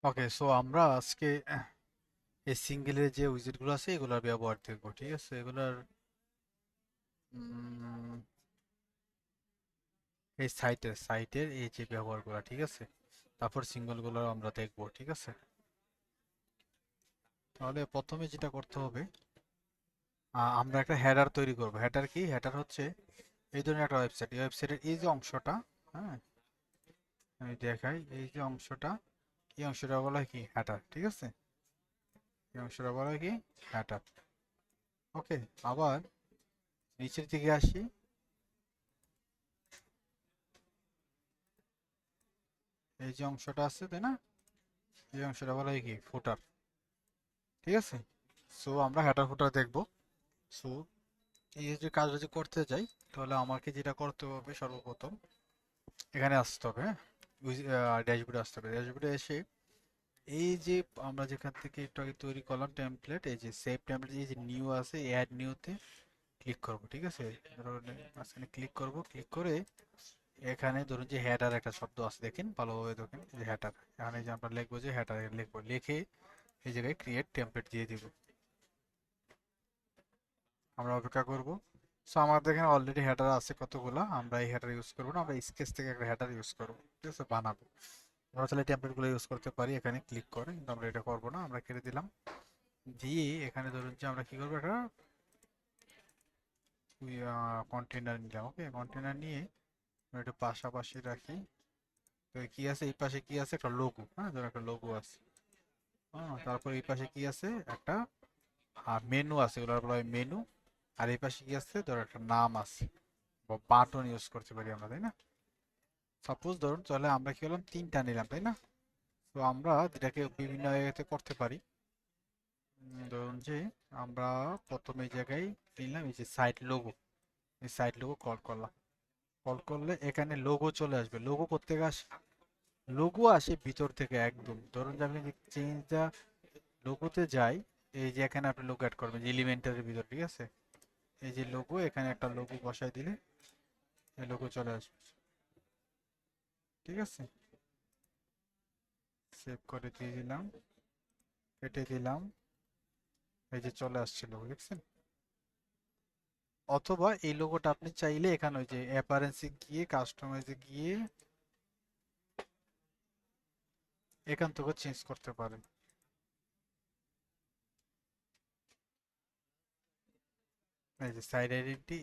ওকে, so আমরা আজকে এই সিঙ্গেলের যে উইজেটগুলো আছে এগুলোর ব্যবহার দেখবো। ঠিক আছে, এগুলার উম, এই সাইটের এই যে ব্যবহারগুলো, ঠিক আছে। তারপর সিঙ্গেলগুলো আমরা দেখবো, ঠিক আছে। তাহলে প্রথমে যেটা করতে হবে, আমরা একটা হেডার তৈরি করব। হেডার কি? হেডার হচ্ছে এই ধরনের একটা ওয়েবসাইট। এই ওয়েবসাইটের এই যে অংশটা, হ্যাঁ, আমি দেখাই, এই যে অংশটা, এই অংশটা বলা হয় কি? হেডার, ঠিক আছে। এই অংশটা বলা হয় কি? হেডার। ওকে, আবার নিচের দিকে আসি। এই যে অংশটা আছে, তাই না? এই অংশটা বলা হয় কি? ফুটার, ঠিক আছে। সো আমরা হেডার ফুটার দেখব। সো এই যে কাজটা যদি করতে যাই, তাহলে আমাকে যেটা করতে হবে সর্বপ্রথম এখানে আসতে হবে, হ্যাঁ, ড্যাশবোর্ডে আসতে হবে। ড্যাশবোর্ডে এসে এই যে আমরা যেখান থেকে একটু আগে তৈরি করলাম টেমপ্লেট, এই যে সেভ টেমপ্লেট, এই যে নিউ আছে, অ্যাড নিউতে ক্লিক করব, ঠিক আছে। ধরুন মাঝখানে ক্লিক করব, ক্লিক করে এখানে ধরুন যে হেডার একটা শব্দ আছে, দেখেন ভালোভাবে দেখেন, যে হেডার, এখানে যে আমরা লিখবো, যে হেডার লিখবো, লিখে এই জায়গায় ক্রিয়েট টেমপ্লেট দিয়ে দিব। আমরা অপেক্ষা করব। সো আমাদের এখানে অলরেডি হেডার আছে কতগুলো, আমরা এই হেডার ইউজ করবো না, আমরা স্কেচ থেকে একটা হেডার ইউজ করবো, ঠিক আছে, বানাবো। আমরা তাহলে টেমপ্লেটগুলো ইউজ করতে পারি এখানে ক্লিক করে, কিন্তু আমরা এটা করবো না, আমরা কেটে দিলাম। দিয়ে এখানে ধরুন যে আমরা কি করবো, একটা কন্টেনার নিলাম। ওকে, কন্টেনার নিয়ে আমরা একটু পাশাপাশি রাখি। তো কি আছে এই পাশে? কি আছে? একটা লোগো, হ্যাঁ, ধরুন একটা লোগো আছে। হ্যাঁ, তারপর এই পাশে কি আছে? একটা মেনু আছে, ওগুলো বলা হয় মেনু। আর এই পাশে কি আছে? ধরো একটা নাম আছে, বা বাটন ইউজ করতে পারি আমরা, তাই না? সাপোজ ধরুন, তাহলে আমরা কি করলাম, তিনটা নিলাম, তাই না? তো আমরা এটাকে বিভিন্ন ইয়েতে করতে পারি। ধরুন যে আমরা প্রথমে এই জায়গায় নিলাম, এই যে সাইট লোগো, এই সাইট লোগো কল করলাম। কল করলে এখানে লোগো চলে আসবে। লোগো কোত্থেকে আসে? লোগো আসে ভিতর থেকে একদম। ধরুন যে আপনি চেঞ্জ দা লোগোতে যাই, এই যে এখানে আপনি লোগো অ্যাড করবেন এলিমেন্টারের ভিতর, ঠিক আছে। এই যে লোগো, এখানে একটা লোগো বসাই দিলে এই লোগো চলে আসবে, ঠিক আছে। সেভ করে দিয়ে দিলাম, কেটে দিলাম, এই যে চলে আসছে লোগো, দেখছেন। অথবা এই লোগোটা আপনি চাইলে এখানে ওই যে অ্যাপারেন্সে গিয়ে, কাস্টমাইজে গিয়ে এখান থেকে চেঞ্জ করতে পারেন। এই যে সাইড আইডেন্টি,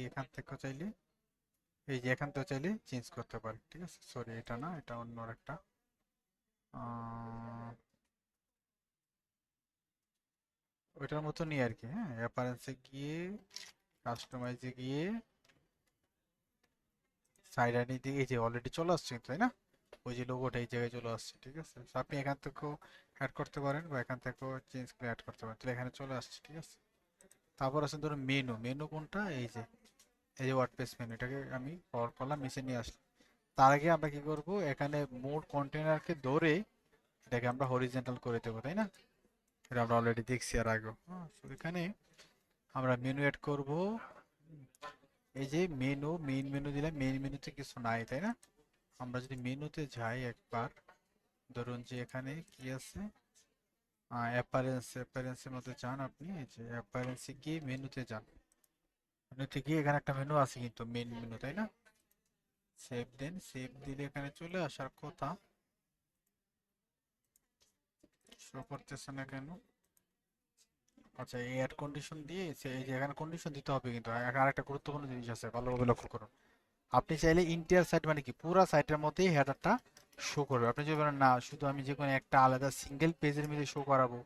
এখান থেকে চাইলে, এই যে এখান থেকে চাইলে চেঞ্জ করতে পারেন, ঠিক আছে। সরি, এটা না, এটা অন্য একটা। ওইটার মতনই আর কি, হ্যাঁ। অ্যাপারেন্সে গিয়ে, কাস্টমাইজে গিয়ে, সাইড আইডেন্টি, এই যে অলরেডি চলে আসছে কিন্তু, তাই না? ওই যে লোগোটা এই জায়গায় চলে আসছে, ঠিক আছে। So আপনি এখান থেকেও অ্যাড করতে পারেন, বা এখান থেকেও চেঞ্জ করে অ্যাড করতে পারেন, তাহলে এখানে চলে আসছে, ঠিক আছে। তারপর আছে ধরুন মেনু। মেনু কোনটা? এই যে, এই যে ওয়ার্ডপ্রেস মেনু, এটাকে আমি পাওয়ার করলাম, নিচে নিয়ে আসলাম। তার আগে আমরা কি করব, এখানে মোড কন্টেনারকে ধরে এটাকে আমরা হরিজন্টাল করে দেবো, তাই না? এটা আমরা অলরেডি দেখছি আর আগে। তো এখানে আমরা মেনু অ্যাড করব। এই যে মেনু, মেইন মেনু দিলাম, মেইন মেনুতে কিছু নাই, তাই না? আমরা যদি মেনুতে যাই একবার, ধরুন যে এখানে কি আছে, অ্যাপারেন্সের মধ্যে যান আপনি, এই যে অ্যাপারেন্সে গিয়ে মেনুতে যান। মেনুতে গিয়ে এখানে একটা মেনু আছে কিন্তু, মেইন মেনু, তাই না? সেভ দেন, সেভ দিলে এখানে চলে আসার কথা, শো করতেছে না কেন? আচ্ছা, এই অ্যাড কন্ডিশন দিয়ে এই যে এখানে কন্ডিশন দিতে হবে, কিন্তু আরেকটা গুরুত্বপূর্ণ জিনিস আছে, ভালোভাবে লক্ষ্য করুন। আপনি চাইলে ইন্টায়ার সাইট, মানে কি পুরো সাইটের মধ্যেই হেডারটা শো করবে। আপনি যদি বলেন না, শুধু আমি যে কোনো একটা আলাদা সিঙ্গেল পেজের মধ্যে শো করাবো,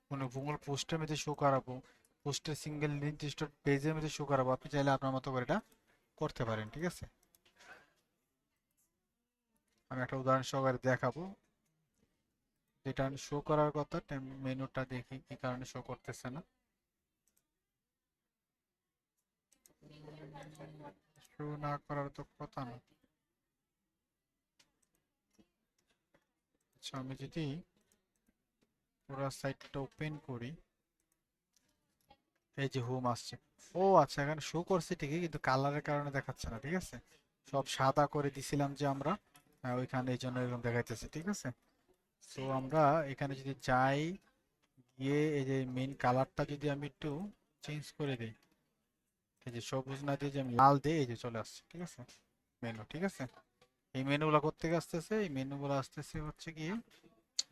কোনো গুগল পোস্টের মধ্যে শো করাবো, পোস্টের সিঙ্গেল নির্দিষ্ট পেজের মধ্যে শো করাবো, আপনি চাইলে আপনার মতো করে এটা করতে পারেন, ঠিক আছে। আমি একটা উদাহরণ সহকারে দেখাবো। যেটা শো করার কথা, মেনুটা দেখি কি কারণে শো করতেছে না। শো না করার তো কথা না। আচ্ছা, আমি যদি পুরো সাইটটা ওপেন করি, এই যে হোম আসছে। ও আচ্ছা, এখানে শো করছে ঠিকই, কিন্তু কালারের কারণে দেখাচ্ছে না, ঠিক আছে। সব সাদা করে দিছিলাম যে আমরা, ওইখানে এই জন্য এরকম দেখাইতেছে, ঠিক আছে। সো আমরা এখানে যদি যাই, গিয়ে এই যে মেইন কালারটা যদি আমি একটু চেঞ্জ করে দিই, এই যে সবুজ না দিয়ে যে আমি লাল দিই, এই যে চলে আসছে, ঠিক আছে মেনু, ঠিক আছে। এই মেনুগুলো কোত্থেকে আসতেছে? এই মেনুগুলো আসতেছে হচ্ছে কি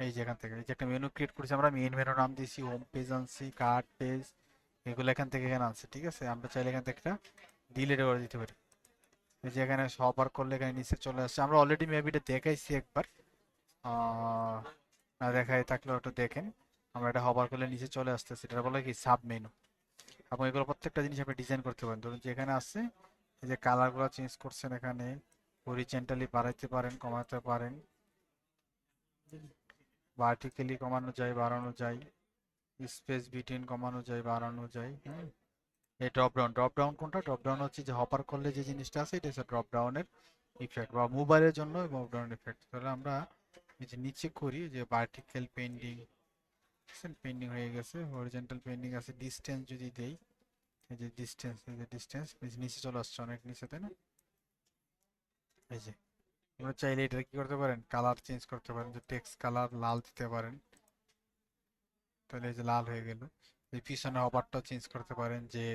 এই যে এখান থেকে, এই যে একটা মেনু ক্রিয়েট করেছি আমরা, মেইন মেনু নাম দিয়েছি, হোম পেজ আনছি, কার্ড পেজ, এগুলো এখান থেকে এখানে আনছি, ঠিক আছে। আমরা চাইলে এখান থেকে একটা ডিলিট করে দিতে পারি। এই যে এখানে সবার করলে এখানে নিচে চলে আসছে। আমরা অলরেডি মেবি এটা দেখাইছি একবার, না দেখাই থাকলে ওটা দেখেন। আমরা এটা হবার করলে নিচে চলে আসতেছে, এটা বলে কি সাব মেনু। এবং এগুলো প্রত্যেকটা জিনিস আপনি ডিজাইন করতে পারেন। ধরুন যে এখানে আছে, এই যে কালারগুলো চেঞ্জ করছেন, এখানে হরিজেন্টালি বাড়াইতে পারেন, কমাতে পারেন, ভার্টিক্যালি কমানো যায়, বাড়ানো যায়, স্পেস বিটুইন কমানো যায়, বাড়ানো যায়, হ্যাঁ। এই ড্রপ ডাউন কোনটা? ড্রপ ডাউন হচ্ছে যে হপার করলে যে জিনিসটা আছে, এটা হচ্ছে ড্রপ ডাউনের ইফেক্ট, বা মোবাইলের জন্য ড্রপ ডাউন ইফেক্ট। তাহলে আমরা এই যে নিচে করি যে ভার্টিক্যাল পেন্ডিং, পেন্ডিং হয়ে গেছে, হরিজন্টাল পেন্ডিং আছে, ডিসটেন্স যদি দেই, এই যে ডিসটেন্স, এই যে ডিসটেন্স নিচে চলে আসছে, অনেক নিচে, তাই না? এই যে আমরা চাইলে এটা কি করতে পারেন, কালার চেঞ্জ করতে পারেন, যে টেক্সট কালার লাল দিতে পারেন, তাহলে এই যে লাল হয়ে গেল। এই পিছনে হবারটা চেঞ্জ করতে পারেন, যে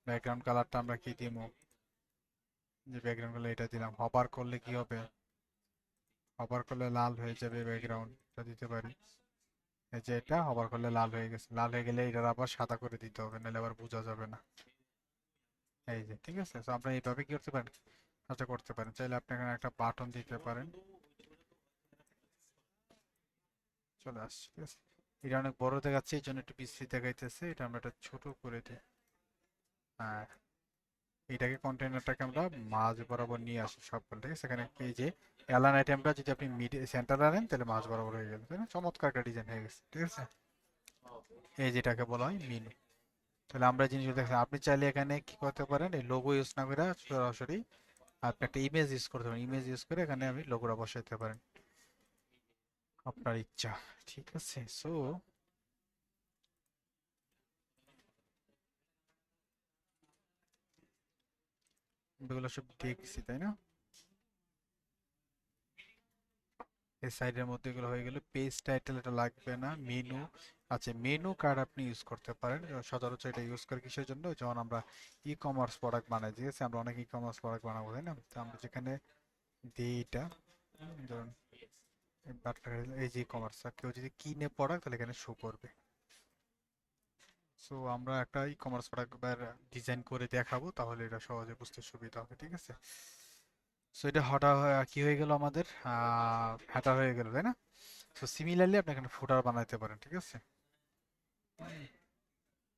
ব্যাকগ্রাউন্ড কালারটা আমরা কি দিব, যে ব্যাকগ্রাউন্ড কালার এটা দিলাম, হবার করলে কি হবে, হবার করলে লাল হয়ে যাবে ব্যাকগ্রাউন্ডটা দিতে পারি। এই যে এটা হবার করলে লাল হয়ে গেছে, লাল হয়ে গেলে এটা আবার সাদা করে দিতে হবে, নাহলে আবার বোঝা যাবে না। এই যে ঠিক আছে। তো আমরা এইভাবে কি করতে পারেন, কাজটা করতে পারেন। চাইলে আপনি এখানে একটা বাটন দিতে পারেন, চলে আসছে, ঠিক আছে। এটা অনেক বড় দেখাচ্ছে, এই জন্য একটু বিশ্রী দেখাইতেছে, এটা আমরা একটা ছোট করে দিই। হ্যাঁ, এটাকে কন্টেনারটাকে আমরা মাঝ বরাবর নিয়ে আসি সবগুলো, ঠিক আছে। এখানে এই যে অ্যালান আইটেমটা যদি আপনি মিড সেন্টারে আনেন, তাহলে মাঝ বরাবর হয়ে গেল, তাই না? চমৎকার একটা ডিজাইন হয়ে গেছে, ঠিক আছে। এই যেটাকে বলা হয় মেনু। তাহলে আমরা জিনিসটা দেখেন, আপনি চাইলে এখানে কি করতে পারেন, এই লোগো ইউজ না করে সরাসরি আপনি একটা ইমেজ ইউজ করতে পারেন, ইমেজ ইউজ করে এখানে আমি লোগোটা বসাইতে পারেন, আপনার ইচ্ছা, ঠিক আছে। সো এগুলো সব দেখছি, তাই না? এই সাইডের মধ্যে এগুলো হয়ে গেল। পেজ টাইটেল এটা লাগবে না, মেনু। আচ্ছা, মেনু কার্ড আপনি ইউজ করতে পারেন। সচরাচর এটা ইউজ করে কিসের জন্য? যখন আমরা ই কমার্স প্রোডাক্ট বানাই, ঠিক আছে, আমরা অনেক ই কমার্স প্রোডাক্ট বানাবো, তাই না? তো আমরা যেখানে দিই এটা, ধরুন এই যে ই কমার্স, কেউ যদি কিনে প্রোডাক্ট, তাহলে এখানে শো করবে। সো আমরা একটা ই কমার্স প্রোডাক্ট ডিজাইন করে দেখাবো, তাহলে এটা সহজে বুঝতে সুবিধা হবে, ঠিক আছে। সো এটা কি হয়ে গেল আমাদের, হেডার হয়ে গেল, তাই না? সো সিমিলারলি আপনি এখানে ফুটার বানাইতে পারেন, ঠিক আছে।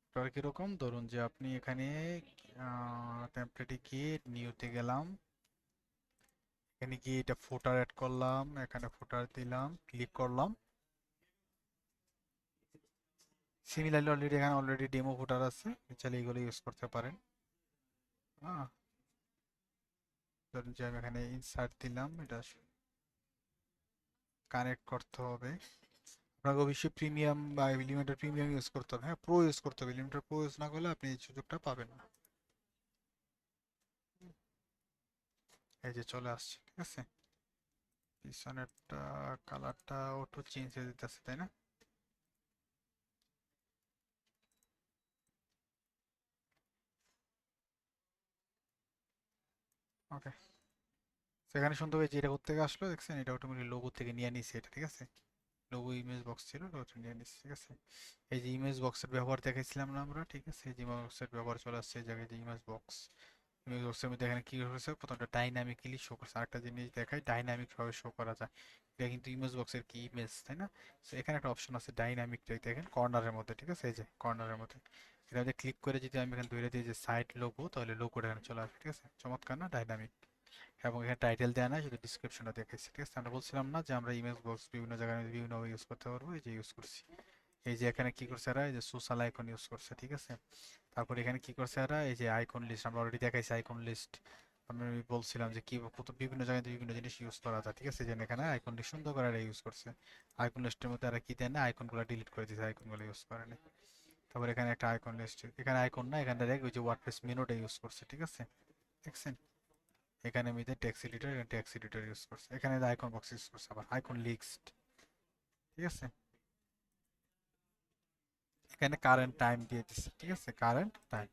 ফুটার কিরকম, ধরুন যে আপনি এখানে টেমপ্লেটে গিয়ে নিউতে গেলাম, এখানে গিয়ে এটা ফুটার অ্যাড করলাম, এখানে ফুটার দিলাম, ক্লিক করলাম। সিমিলারলি অলরেডি এখানে অলরেডি ডেমো ফুটার আছে, চাইলে এগুলো ইউজ করতে পারেন। হ্যাঁ, ধরুন যে আমি এখানে ইনসার্ট দিলাম, এটা কানেক্ট করতে হবে। আপনাকে অবশ্যই প্রিমিয়াম বা লিমিটেড প্রিমিয়াম ইউজ করতে হবে, হ্যাঁ প্রো ইউজ করতে হবে, লিমিটেড প্রো ইউজ না করলে আপনি এই সুযোগটা পাবেন না। এই যে চলে আসছে, ঠিক আছে। পিছনেরটা কালারটা একটু চেঞ্জ হয়ে যেতেছে, তাই না? ওকে, সেখানে সুন্দর হয়েছে। এটা কোথা থেকে আসলো দেখছেন, এটা অটোমেটিক লোগো থেকে নিয়ে নিছে এটা, ঠিক আছে। লোগো ইমেজ বক্স ছিল, ওটা নিয়ে নিচ্ছে, ঠিক আছে। এই যে ইমেজ বক্সের ব্যবহার দেখাইছিলাম না আমরা, ঠিক আছে। এই যে ইমেজ বক্সের ব্যবহার চলে আসছে এই জায়গায়, যে ইমেজ বক্স, ইমেজ বক্সের মধ্যে এখানে কি করেছে, প্রথমটা ডাইনামিক্যালি শো করছে। আরেকটা জিনিস দেখাই, ডাইনামিক ভাবে শো করা যায়। এটা কিন্তু ইমেজ বক্সের কি ইমেজ, তাই না? তো এখানে একটা অপশন আছে ডাইনামিক, দেখেন কর্নারের মধ্যে, ঠিক আছে, এই যে কর্নারের মধ্যে। এটা মধ্যে ক্লিক করে যদি আমি এখানে ধরে দিই যে সাইড লোগো, তাহলে লোগোটা এখানে চলে আসবে, ঠিক আছে। চমৎকার না, ডাইনামিক। এবং এখানে টাইটেল দেওয়া নাই, শুধু ডিসক্রিপশনটা দেখাইছি, ঠিক আছে। আমরা বলছিলাম না যে আমরা ইমেজ বক্স বিভিন্ন জায়গায় বিভিন্ন ইউজ করতে পারবো, এই যে ইউজ করছি। এই যে এখানে কি করছে এরা, এই যে সোশ্যাল আইকন ইউজ করছে, ঠিক আছে। তারপর এখানে কি করছে এরা, এই যে আইকন লিস্ট, আমরা অলরেডি দেখাইছি আইকন লিস্ট। আমি বলছিলাম যে কি কত বিভিন্ন জায়গায় বিভিন্ন জিনিস ইউজ করা যায়, ঠিক আছে। যে এখানে আইকন লিস্ট সুন্দর করে এরা ইউজ করছে। আইকন লিস্টের মধ্যে এরা কি দেয় না, আইকনগুলো ডিলিট করে দিয়েছে, আইকনগুলো ইউজ করে না। তারপর এখানে একটা আইকন লিস্ট, এখানে আইকন না, এখানে দেখ ওই যে ওয়ার্ডপ্রেস মেনুটা ইউজ করছে, ঠিক আছে। দেখছেন, এখানে আমি টেক্সট এডিটর ইউজ করছে, এখানে আইকন বক্স ইউজ করছে, আবার আইকন লিস্ট, ঠিক আছে, এখানে কারেন্ট টাইম দিয়ে দিচ্ছে, ঠিক আছে, কারেন্ট টাইম।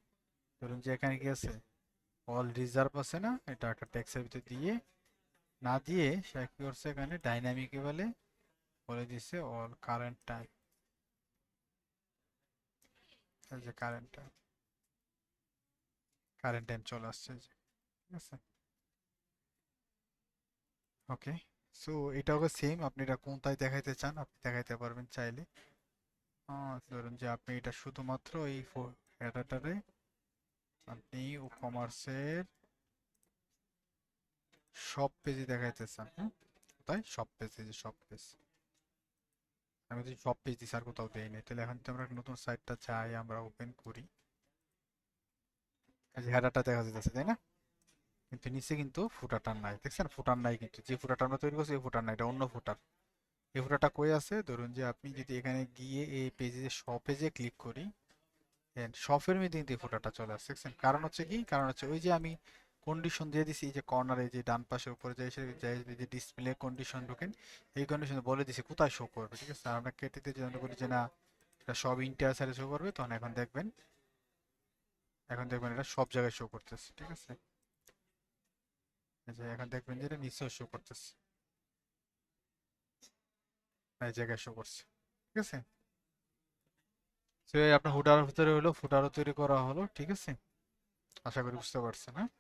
ধরুন যে এখানে কি আছে, অল রিজার্ভ আছে না, এটা একটা টেক্সের ভিতরে দিয়ে না দিয়ে সে কি করছে, এখানে ডাইনামিক বলে দিচ্ছে অল কারেন্ট টাইম, এই যে কারেন্ট টাইম, কারেন্ট টাইম চলে আসছে এই যে, ঠিক আছে। ওকে, সো এটাও সেম, আপনি এটা কোনটায় দেখাইতে চান আপনি দেখাইতে পারবেন চাইলে। ধরুন যে আপনি এটা শুধুমাত্র এই হেডারটারে আপনি কমার্সের সব পেজে দেখাইতে চান, হ্যাঁ, তাই সব পেজ, এই যে সব পেজ, আমি যদি সব পেজ দিছি আর কোথাও দেই নাই, তাহলে এখন যদি আমরা নতুন সাইটটা চাই, আমরা ওপেন করি, এই যে হেডারটা দেখা যাচ্ছে তাই না, কিন্তু নিচে কিন্তু ফুটারটা নাই, দেখছেন ফুটার নাই, কিন্তু যে ফুটারটা আমরা তৈরি করছি এই ফুটার নাই, এটা অন্য ফুটার। এই ফুটারটা কই আছে, ধরুন যে আপনি যদি এখানে গিয়ে এই পেজে শপে ক্লিক করি, শপের মধ্যে কিন্তু এই ফুটারটা চলে আসছে, দেখছেন, কারণ হচ্ছে কি, কারণ হচ্ছে ওই যে আমি কন্ডিশন দিয়ে দিছি, এই যে কর্নারে যে ডান পাশে উপরে যে যে ডিসপ্লে কন্ডিশন ঢোকেন, এই কন্ডিশনে বলে দিছি কোথায় শো করবে, ঠিক আছে। আর আমরা কেটেতে যে মনে করি যে না এটা সব ইন্টার সাইডে শো করবে, তখন এখন দেখবেন এটা সব জায়গায় শো করতেছে, ঠিক আছে। এই যে এখন দেখবেন যে এটা নিচেও শো করতেছে, এই জায়গায় শো করছে, ঠিক আছে। তো এই আপনার হুডার ভিতরে হলো ফুটারও তৈরি করা হলো, ঠিক আছে। আশা করি বুঝতে পারছেন, হ্যাঁ।